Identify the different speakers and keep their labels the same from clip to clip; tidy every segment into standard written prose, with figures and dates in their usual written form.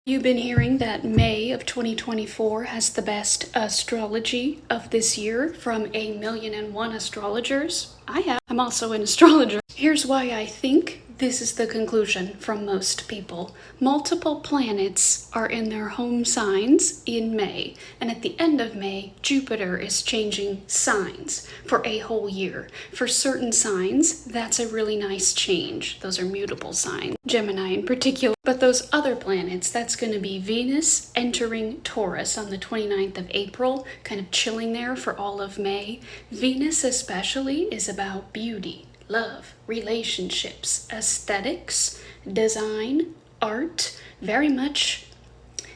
Speaker 1: You've been hearing that May of 2024 has the best astrology of this year from 1,000,001 astrologers. I have. I'm also an astrologer. Here's why I think this is the conclusion from most people. Multiple planets are in their home signs in May, and at the end of May, Jupiter is changing signs for a whole year. For certain signs, that's a really nice change. Those are mutable signs, Gemini in particular. But those other planets, that's going to be Venus entering Taurus on the 29th of April, kind of chilling there for all of May. Venus especially is about beauty, love, relationships, aesthetics, design, art, very much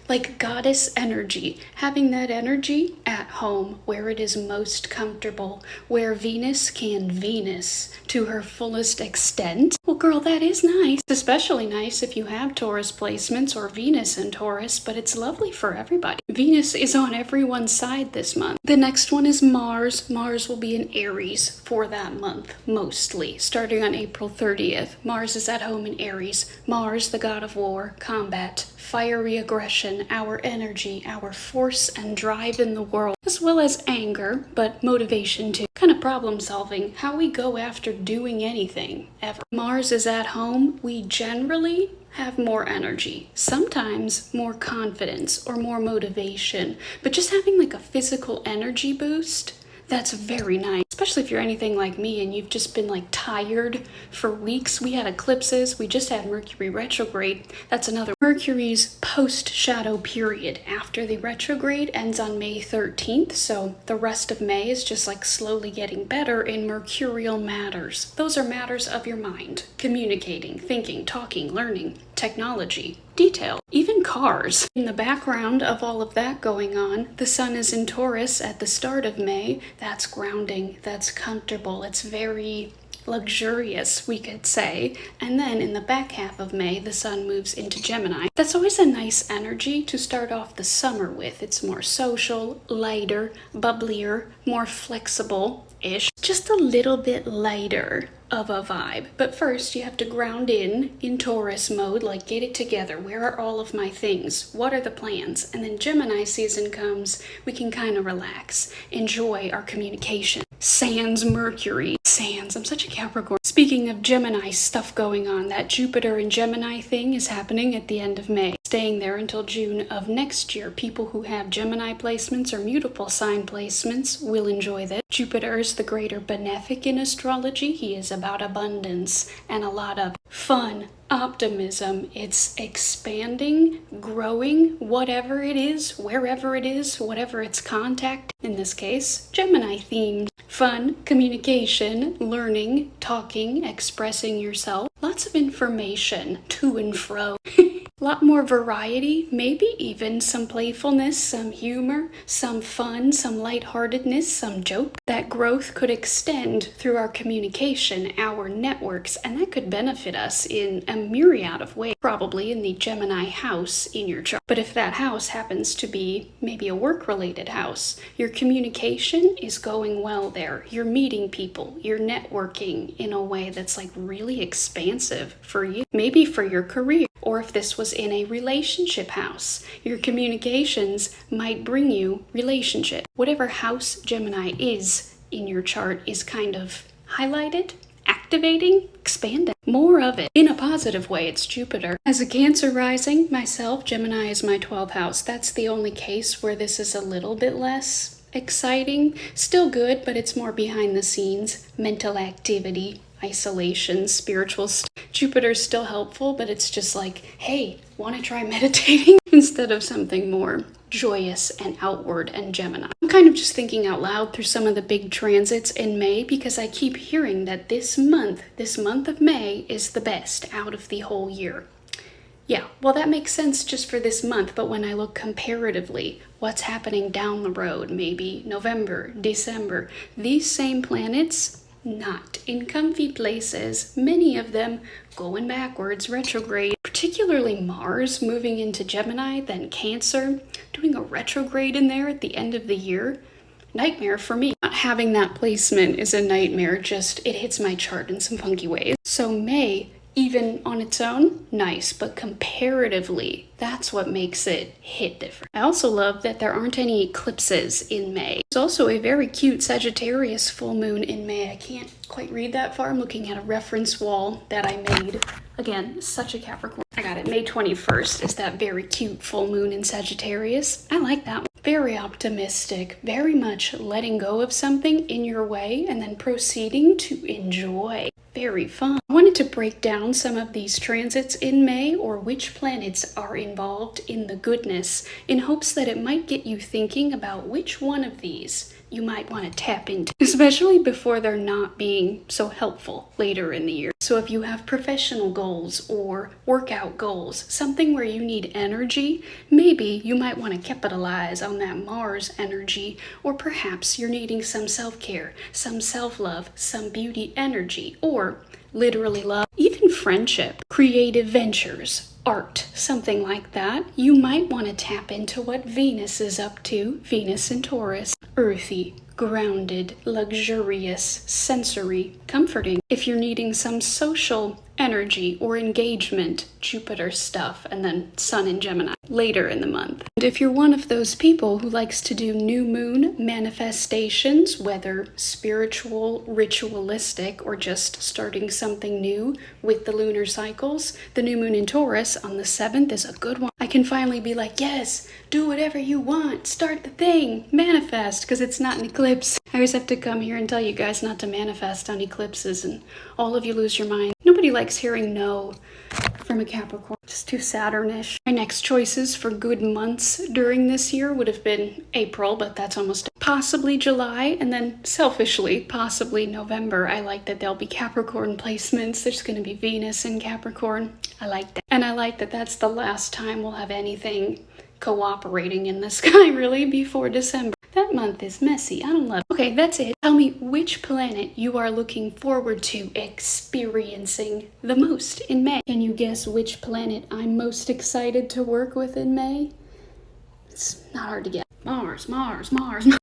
Speaker 1: like goddess energy. Having that energy at home where it is most comfortable, where Venus can Venus to her fullest extent. Well, girl, that is nice. It's especially nice if you have Taurus placements or Venus in Taurus, but it's lovely for everybody. Venus is on everyone's side this month. The next one is Mars. Mars will be in Aries for that month, mostly, starting on April 30th. Mars is at home in Aries. Mars, the god of war, combat, fiery aggression, our energy, our force and drive in the world, as well as anger, but motivation too. Kind of problem solving, how we go after doing anything, ever. Mars is at home. We generally have more energy, sometimes more confidence or more motivation, but just having like a physical energy boost, that's very nice, especially if you're anything like me and you've just been like tired for weeks. We had eclipses, we just had Mercury retrograde. That's another. Mercury's post-shadow period after the retrograde ends on May 13th, so the rest of May is just like slowly getting better in mercurial matters. Those are matters of your mind, communicating, thinking, talking, learning, technology, detail, even cars. In the background of all of that going on, the sun is in Taurus at the start of May. That's grounding, that's comfortable, it's very luxurious, we could say. And then in the back half of May, the sun moves into Gemini. That's always a nice energy to start off the summer with. It's more social, lighter, bubblier, more flexible-ish, just a little bit lighter of a vibe. But first you have to ground in Taurus mode, like get it together. Where are all of my things? What are the plans? And then Gemini season comes, we can kind of relax, enjoy our communication. Sans Mercury. Sans, I'm such a Capricorn. Speaking of Gemini stuff going on, that Jupiter and Gemini thing is happening at the end of May, staying there until June of next year. People who have Gemini placements or mutable sign placements will enjoy this. Jupiter is the greater benefic in astrology. He is about abundance and a lot of fun, optimism. It's expanding, growing, whatever it is, wherever it is, whatever its contact. In this case, Gemini themed. Fun, communication, learning, talking, expressing yourself. Lots of information to and fro. A lot more variety, maybe even some playfulness, some humor, some fun, some lightheartedness, some joke. That growth could extend through our communication, our networks, and that could benefit us in a myriad of ways, probably in the Gemini house in your chart. But if that house happens to be maybe a work-related house, your communication is going well there. You're meeting people, you're networking in a way that's like really expansive for you, maybe for your career. Or if this was in a relationship house, your communications might bring you relationship. Whatever house Gemini is in your chart is kind of highlighted, activating, expanding. More of it. In a positive way, it's Jupiter. As a Cancer rising, myself, Gemini is my 12th house. That's the only case where this is a little bit less exciting. Still good, but it's more behind the scenes, mental activity, isolation, spiritual Jupiter's still helpful, but it's just like, hey, want to try meditating instead of something more joyous and outward and Gemini. I'm kind of just thinking out loud through some of the big transits in May because I keep hearing that this month of May is the best out of the whole year. Yeah, well, that makes sense just for this month, but when I look comparatively, what's happening down the road, maybe November, December, these same planets not in comfy places, many of them going backwards, retrograde, particularly Mars moving into Gemini, then Cancer, doing a retrograde in there at the end of the year. Nightmare for me. Not having that placement is a nightmare, just it hits my chart in some funky ways. So May even on its own, nice, but comparatively, that's what makes it hit different. I also love that there aren't any eclipses in May. There's also a very cute Sagittarius full moon in May. I can't quite read that far. I'm looking at a reference wall that I made. Again, such a Capricorn. I got it. May 21st is that very cute full moon in Sagittarius. I like that one. Very optimistic, very much letting go of something in your way and then proceeding to enjoy. Very fun. I wanted to break down some of these transits in May, or which planets are involved in the goodness, in hopes that it might get you thinking about which one of these you might want to tap into, especially before they're not being so helpful later in the year. So if you have professional goals or workout goals, something where you need energy, maybe you might want to capitalize on that Mars energy, or perhaps you're needing some self-care, some self-love, some beauty energy, or literally love, even friendship, creative ventures, art, something like that. You might want to tap into what Venus is up to, Venus in Taurus. Earthy, grounded, luxurious, sensory, comforting. If you're needing some social energy or engagement, Jupiter stuff, and then Sun in Gemini later in the month. And if you're one of those people who likes to do new moon manifestations, whether spiritual, ritualistic, or just starting something new with the lunar cycles, the new moon in Taurus on the 7th is a good one. I can finally be like, yes, do whatever you want, start the thing, manifest, because it's not an eclipse. I always have to come here and tell you guys not to manifest on eclipses, and all of you lose your mind. Nobody likes hearing no from a Capricorn. Just too Saturnish. My next choices for good months during this year would have been April, but that's almost possibly July, and then selfishly, possibly November. I like that there'll be Capricorn placements. There's going to be Venus in Capricorn. I like that. And I like that that's the last time we'll have anything cooperating in the sky, really, before December. That month is messy. I don't love it. Okay, that's it. Tell me which planet you are looking forward to experiencing the most in May. Can you guess which planet I'm most excited to work with in May? It's not hard to get. Mars, Mars, Mars.